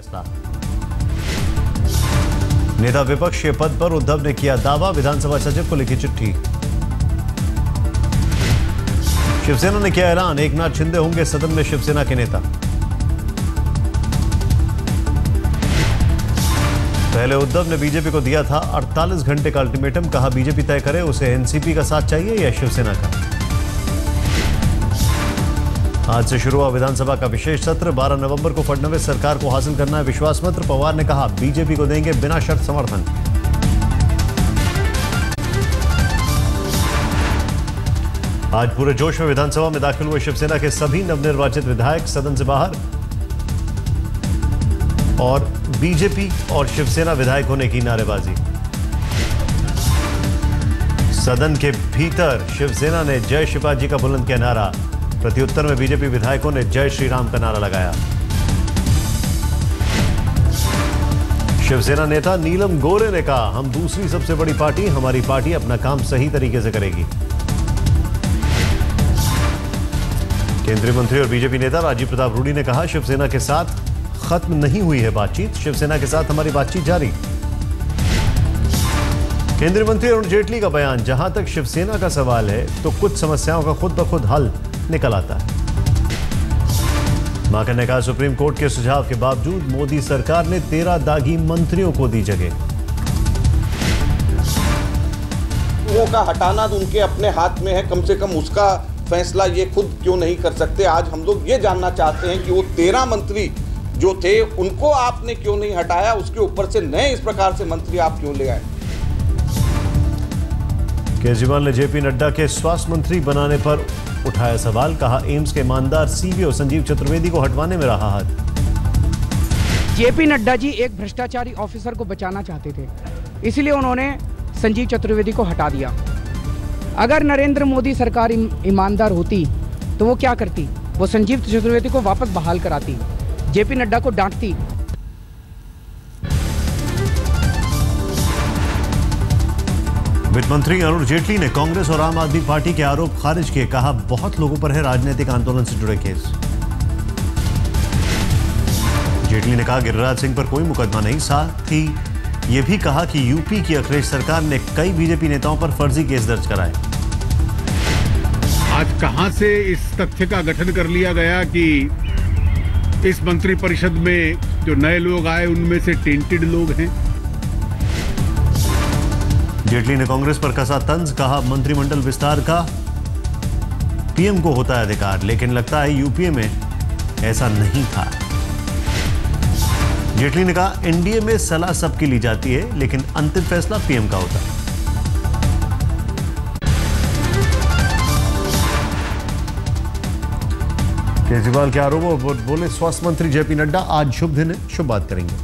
फैसला। नेता विपक्ष के पद पर उद्धव ने किया दावा, विधानसभा सचिव को लिखी चिट्ठी। शिवसेना ने किया ऐलान, एकनाथ शिंदे होंगे सदन में शिवसेना के नेता। पहले उद्धव ने बीजेपी को दिया था 48 घंटे का अल्टीमेटम, कहा बीजेपी तय करे उसे एनसीपी का साथ चाहिए या शिवसेना का। आज से शुरू हुआ विधानसभा का विशेष सत्र, 12 नवंबर को फडणवीस सरकार को हासिल करना है विश्वास मत्र। पवार ने कहा बीजेपी को देंगे बिना शर्त समर्थन। आज पूरे जोश में विधानसभा में दाखिल हुए शिवसेना के सभी नवनिर्वाचित विधायक, सदन से बाहर और बीजेपी और शिवसेना विधायकों ने की नारेबाजी। सदन के भीतर शिवसेना ने जय शिवाजी का बुलंद किया नारा, प्रत्युत्तर में बीजेपी विधायकों ने जय श्री राम का नारा लगाया। शिवसेना नेता नीलम गोरे ने कहा हम दूसरी सबसे बड़ी पार्टी, हमारी पार्टी अपना काम सही तरीके से करेगी। केंद्रीय मंत्री और बीजेपी नेता राजीव प्रताप रूडी ने कहा शिवसेना के साथ खत्म नहीं हुई है बातचीत, शिवसेना के साथ हमारी बातचीत जारी। केंद्रीय मंत्री अरुण जेटली का बयान, जहां तक शिवसेना का सवाल है तो कुछ समस्याओं का खुद ब खुद हल निकल आता है। माकन ने कहा सुप्रीम कोर्ट के सुझाव के बावजूद मोदी सरकार ने 13 दागी मंत्रियों को दी जगह। लोगों का हटाना तो उनके अपने हाथ में है, कम से कम उसका फैसला ये खुद क्यों नहीं कर सकते। आज हम लोग ये जानना चाहते हैं कि वो 13 मंत्री जो थे उनको आपने क्यों नहीं हटाया, उसके ऊपर से नए इस प्रकार से मंत्री आप क्यों ले आए। केजरीवाल ने जेपी नड्डा के स्वास्थ्य मंत्री बनाने पर उठाया सवाल, कहा एम्स के ईमानदार सीवीओ संजीव चतुर्वेदी को हटवाने में रहा हाथ। जेपी नड्डा जी एक भ्रष्टाचारी ऑफिसर को बचाना चाहते थे, इसलिए उन्होंने संजीव चतुर्वेदी को हटा दिया। अगर नरेंद्र मोदी सरकार ईमानदार होती तो वो क्या करती, वो संजीव चतुर्वेदी को वापस बहाल कराती, जेपी नड्डा को डांटती। वित्त मंत्री अरुण जेटली ने कांग्रेस और आम आदमी पार्टी के आरोप खारिज किए, कहा बहुत लोगों पर है राजनीतिक आंदोलन से जुड़े केस। जेटली ने कहा गिरिराज सिंह पर कोई मुकदमा नहीं, साथ ही यह भी कहा कि यूपी की अखिलेश सरकार ने कई बीजेपी नेताओं पर फर्जी केस दर्ज कराए। आज कहां से इस तथ्य का गठन कर लिया गया कि इस मंत्रिपरिषद में जो नए लोग आए उनमें से टेंटेड लोग हैं। जेटली ने कांग्रेस पर कसा तंज, कहा मंत्रिमंडल विस्तार का पीएम को होता है अधिकार, लेकिन लगता है यूपीए में ऐसा नहीं था। जेटली ने कहा एनडीए में सलाह सबकी ली जाती है, लेकिन अंतिम फैसला पीएम का होता है। केजरीवाल के आरोपों बोले स्वास्थ्य मंत्री जेपी नड्डा आज शुभ दिन है, शुभ बात करेंगे।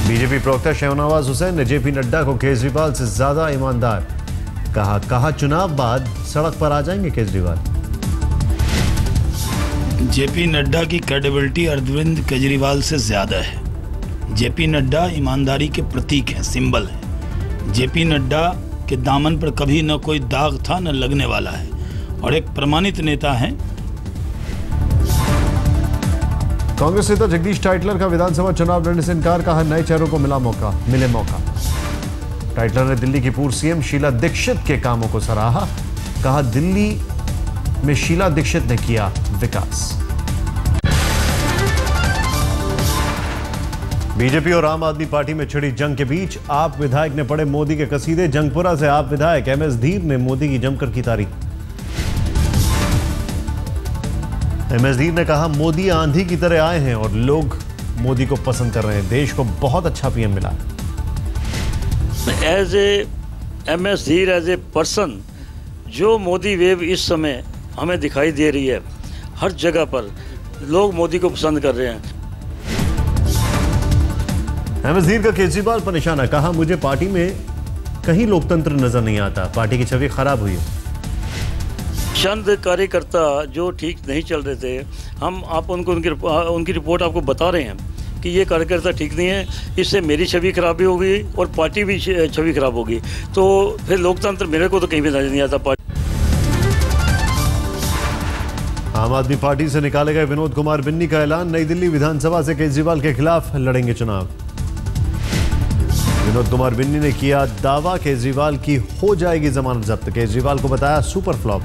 बीजेपी प्रवक्ता शहनवाज हुसैन ने जेपी नड्डा को केजरीवाल से ज्यादा ईमानदार कहा चुनाव बाद सड़क पर आ जाएंगे केजरीवाल। जेपी नड्डा की क्रेडिबिलिटी अरविंद केजरीवाल से ज्यादा है। जेपी नड्डा ईमानदारी के प्रतीक हैं, सिंबल हैं। जेपी नड्डा के दामन पर कभी न कोई दाग था न लगने वाला है और एक प्रमाणित नेता हैं। कांग्रेस नेता जगदीश टाइटलर का विधानसभा चुनाव लड़ने से इनकार, कहा नए चेहरों को मिले मौका। टाइटलर ने दिल्ली की पूर्व सीएम शीला दीक्षित के कामों को सराहा, कहा दिल्ली में शीला दीक्षित ने किया विकास। बीजेपी और आम आदमी पार्टी में छिड़ी जंग के बीच आप विधायक ने पढ़े मोदी के कसीदे। जंगपुरा से आप विधायक एमएस धीर ने मोदी की जमकर की तारीफ। एमएस धीर ने कहा मोदी आंधी की तरह आए हैं और लोग मोदी को पसंद कर रहे हैं, देश को बहुत अच्छा पीएम मिला। एज ए एमएस धीर, एज ए पर्सन, जो मोदी वेव इस समय हमें दिखाई दे रही है, हर जगह पर लोग मोदी को पसंद कर रहे हैं। एमएस धीर का केजरीवाल पर निशाना, कहा मुझे पार्टी में कहीं लोकतंत्र नजर नहीं आता, पार्टी की छवि खराब हुई है। चंद कार्यकर्ता जो ठीक नहीं चल रहे थे, आप उनकी रिपोर्ट आपको बता रहे हैं कि ये कार्यकर्ता ठीक नहीं है, इससे मेरी छवि खराबी होगी और पार्टी भी छवि खराब होगी, तो फिर लोकतंत्र मेरे को तो कहीं भी नजर नहीं आता। आम आम आदमी पार्टी से निकाले गए विनोद कुमार बिन्नी का ऐलान, नई दिल्ली विधानसभा से केजरीवाल के खिलाफ लड़ेंगे चुनाव। विनोद कुमार बिन्नी ने किया दावा, केजरीवाल की हो जाएगी जमानत जब्त। केजरीवाल को बताया सुपर फ्लॉप।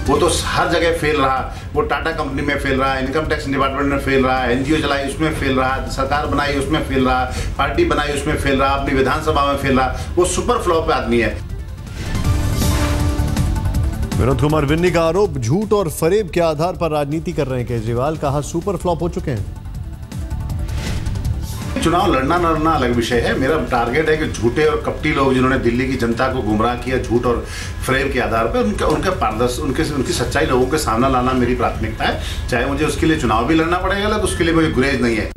वो तो हर जगह फेल रहा, वो टाटा कंपनी में फेल रहा, इनकम टैक्स डिपार्टमेंट में फेल रहा, एनजीओ चलाई उसमें फेल रहा, सरकार बनाई उसमें फेल रहा, पार्टी बनाई उसमें फेल रहा, अपनी विधानसभा में फेल रहा। वो सुपर फ्लॉप आदमी है। विनोद कुमार बिन्नी का आरोप, झूठ और फरेब के आधार पर राजनीति कर रहे हैं केजरीवाल। कहा सुपर फ्लॉप हो चुके हैं। चुनाव लड़ना न लड़ना अलग विषय है। मेरा टारगेट है कि झूठे और कपटी लोग जिन्होंने दिल्ली की जनता को गुमराह किया झूठ और फ्रेब के आधार पर, उनकी सच्चाई लोगों के सामने लाना मेरी प्राथमिकता है। चाहे मुझे उसके लिए चुनाव भी लड़ना पड़ेगा तो उसके लिए कोई गुरेज नहीं है।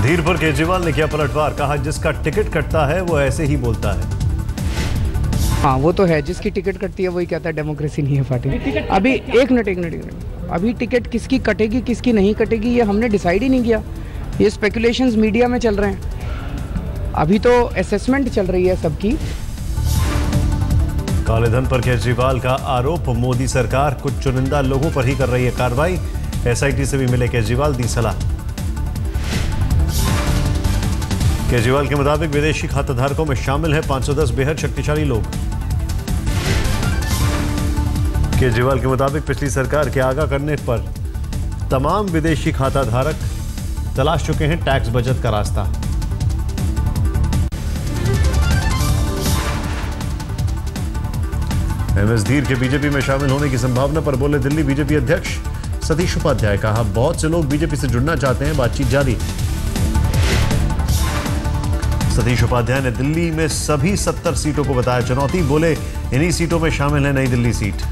धीर पर केजरीवाल ने किया पलटवार। कहा जिसका टिकट कटता है वो ऐसे ही बोलता है। हाँ वो तो है, जिसकी टिकट कटती है वही कहता है डेमोक्रेसी नहीं है पार्टी। अभी एक मिनट, अभी टिकट किसकी कटेगी किसकी नहीं कटेगी ये हमने डिसाइड ही नहीं किया। ये स्पेकुलेशंस मीडिया में चल रहे हैं, अभी तो असेसमेंट चल रही है सबकी। काले धन पर केजरीवाल का आरोप, मोदी सरकार कुछ चुनिंदा लोगों पर ही कर रही है कार्रवाई। एसआईटी से भी मिले केजरीवाल, दी सलाह। केजरीवाल के मुताबिक विदेशी खाताधारकों में शामिल है 510 बेहद शक्तिशाली लोग। केजरीवाल के मुताबिक पिछली सरकार के आगाह करने पर तमाम विदेशी खाताधारक तलाश चुके हैं टैक्स बचत का रास्ता। एमएस धीर के बीजेपी में शामिल होने की संभावना पर बोले दिल्ली बीजेपी अध्यक्ष सतीश उपाध्याय। कहा बहुत से लोग बीजेपी से जुड़ना चाहते हैं, बातचीत जारी। सतीश उपाध्याय ने दिल्ली में सभी 70 सीटों को बताया चुनौती। बोले इन्हीं सीटों में शामिल है नई दिल्ली सीट।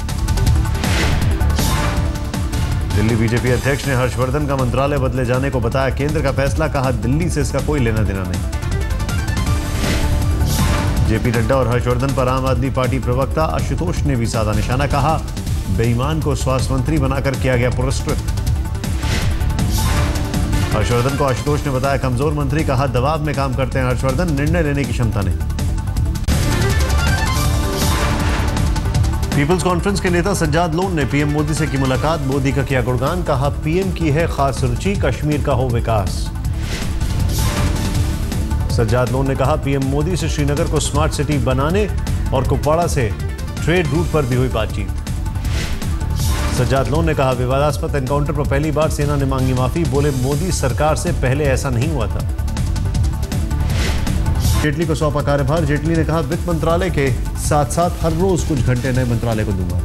दिल्ली बीजेपी अध्यक्ष ने हर्षवर्धन का मंत्रालय बदले जाने को बताया केंद्र का फैसला। कहा दिल्ली से इसका कोई लेना देना नहीं। जेपी नड्डा और हर्षवर्धन पर आम आदमी पार्टी प्रवक्ता आशुतोष ने भी साधा निशाना। कहा बेईमान को स्वास्थ्य मंत्री बनाकर किया गया पुरस्कृत। हर्षवर्धन को आशुतोष ने बताया कमजोर मंत्री। कहा दबाव में काम करते हैं हर्षवर्धन, निर्णय लेने की क्षमता नहीं। पीपल्स कॉन्फ्रेंस के नेता सज्जाद लोन ने पीएम मोदी से की मुलाकात। मोदी का किया गुणगान। कहा पीएम की है खास रुचि, कश्मीर का हो विकास। सज्जाद लोन ने कहा पीएम मोदी से श्रीनगर को स्मार्ट सिटी बनाने और कुपवाड़ा से ट्रेड रूट पर भी हुई बातचीत। सज्जाद लोन ने कहा विवादास्पद एनकाउंटर पर पहली बार सेना ने मांगी माफी। बोले मोदी सरकार से पहले ऐसा नहीं हुआ था। जेटली को सौंपा कार्यभार। जेटली ने कहा वित्त मंत्रालय के साथ साथ हर रोज कुछ घंटे नए मंत्रालय को दूंगा।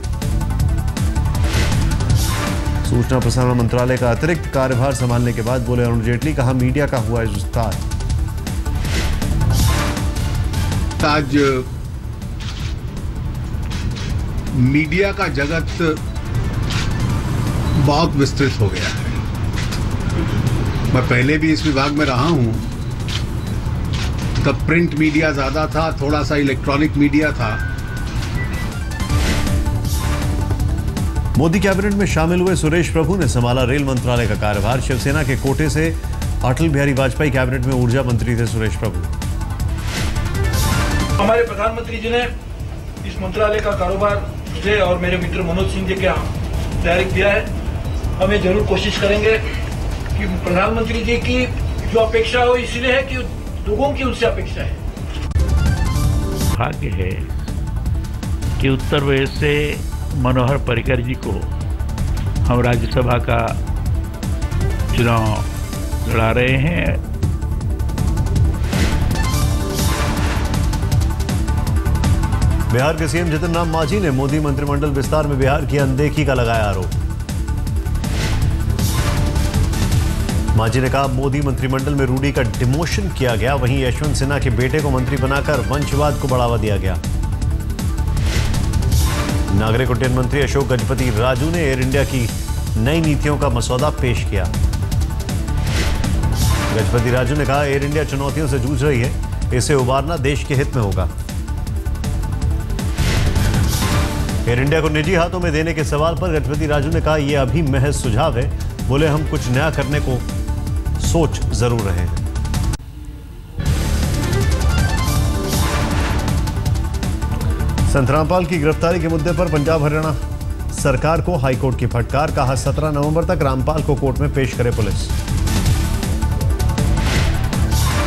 सूचना प्रसारण मंत्रालय का अतिरिक्त कार्यभार संभालने के बाद बोले अरुण जेटली। कहा मीडिया का हुआ विस्तार। आज मीडिया का जगत बहुत विस्तृत हो गया है। मैं पहले भी इस विभाग में रहा हूं, तब प्रिंट मीडिया ज्यादा था, थोड़ा सा इलेक्ट्रॉनिक मीडिया था। मोदी कैबिनेट में शामिल हुए सुरेश प्रभु ने संभाला रेल मंत्रालय का कार्यभार। शिवसेना के कोटे से अटल बिहारी वाजपेयी कैबिनेट में ऊर्जा मंत्री थे सुरेश प्रभु। हमारे प्रधानमंत्री जी ने इस मंत्रालय का कारोबार मुझे और मेरे मित्र मनोज सिंह जी के डायरेक्ट दिया है। हम ये जरूर कोशिश करेंगे कि प्रधानमंत्री जी की जो अपेक्षा हो, इसलिए है कि लोगों की उनसे अपेक्षा है। भाग्य है कि उत्तर प्रदेश से मनोहर पर्रिकर जी को हम राज्यसभा का चुनाव लड़ा रहे हैं। बिहार के सीएम जितन राम मांझी ने मोदी मंत्रिमंडल विस्तार में बिहार की अनदेखी का लगाया आरोप। मांझी ने कहा मोदी मंत्रिमंडल में रूडी का डिमोशन किया गया, वहीं यशवंत सिन्हा के बेटे को मंत्री बनाकर वंशवाद को बढ़ावा दिया गया। नागरिक उड्डयन मंत्री अशोक गजपति राजू ने एयर इंडिया की नई नीतियों का मसौदा पेश किया। गजपति राजू ने कहा एयर इंडिया चुनौतियों से जूझ रही है, इसे उबारना देश के हित में होगा। एयर इंडिया को निजी हाथों में देने के सवाल पर गजपति राजू ने कहा यह अभी महज सुझाव है। बोले हम कुछ नया करने को सोच जरूर रहे हैं। संत रामपाल की गिरफ्तारी के मुद्दे पर पंजाब हरियाणा सरकार को हाईकोर्ट की फटकार। कहा 17 नवंबर तक रामपाल को कोर्ट में पेश करे पुलिस।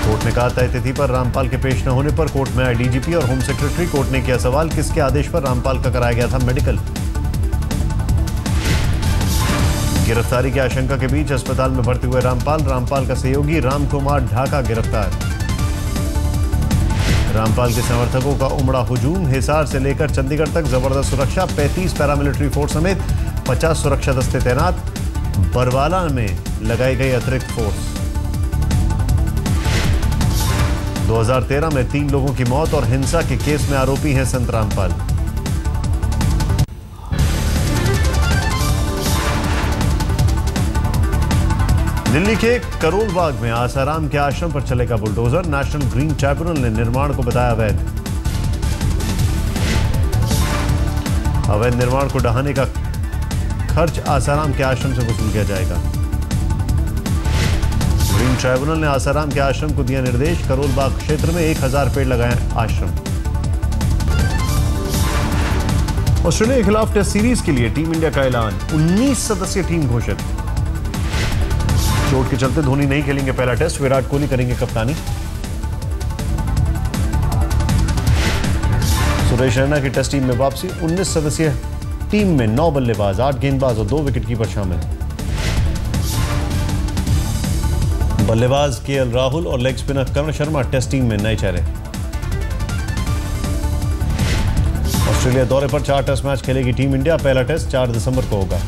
कोर्ट ने कहा तय तिथि पर रामपाल के पेश न होने पर कोर्ट में आए डीजीपी और होम सेक्रेटरी। कोर्ट ने किया सवाल, किसके आदेश पर रामपाल का कराया गया था मेडिकल। गिरफ्तारी की आशंका के बीच अस्पताल में भर्ती हुए रामपाल का सहयोगी रामकुमार ढाका गिरफ्तार। रामपाल के समर्थकों का उमड़ा हुजूम। हिसार से लेकर चंडीगढ़ तक जबरदस्त सुरक्षा। 35 पैरामिलिट्री फोर्स समेत 50 सुरक्षा दस्ते तैनात। बरवाला में लगाई गई अतिरिक्त फोर्स। 2013 में 3 लोगों की मौत और हिंसा के केस में आरोपी हैं संत रामपाल। दिल्ली के करोल बाग में आसाराम के आश्रम पर चलेगा बुलडोजर। नेशनल ग्रीन ट्राइब्यूनल ने निर्माण को बताया अवैध। अवैध निर्माण को ढहाने का खर्च आसाराम के आश्रम से वसूल किया जाएगा। ग्रीन ट्राइब्यूनल ने आसाराम के आश्रम को दिया निर्देश, करोल बाग क्षेत्र में 1000 पेड़ लगाएं आश्रम। ऑस्ट्रेलिया के खिलाफ टेस्ट सीरीज के लिए टीम इंडिया का ऐलान। 19 सदस्यीय टीम घोषित। चोट के चलते धोनी नहीं खेलेंगे पहला टेस्ट, विराट कोहली करेंगे कप्तानी। सुरेश रैना की टेस्ट टीम में वापसी। 19 सदस्यीय टीम में 9 बल्लेबाज, 8 गेंदबाज और 2 विकेटकीपर शामिल। बल्लेबाज केएल राहुल और लेग स्पिनर करण शर्मा टेस्ट टीम में नए चेहरे। ऑस्ट्रेलिया दौरे पर 4 टेस्ट मैच खेलेगी टीम इंडिया। पहला टेस्ट 4 दिसंबर को होगा।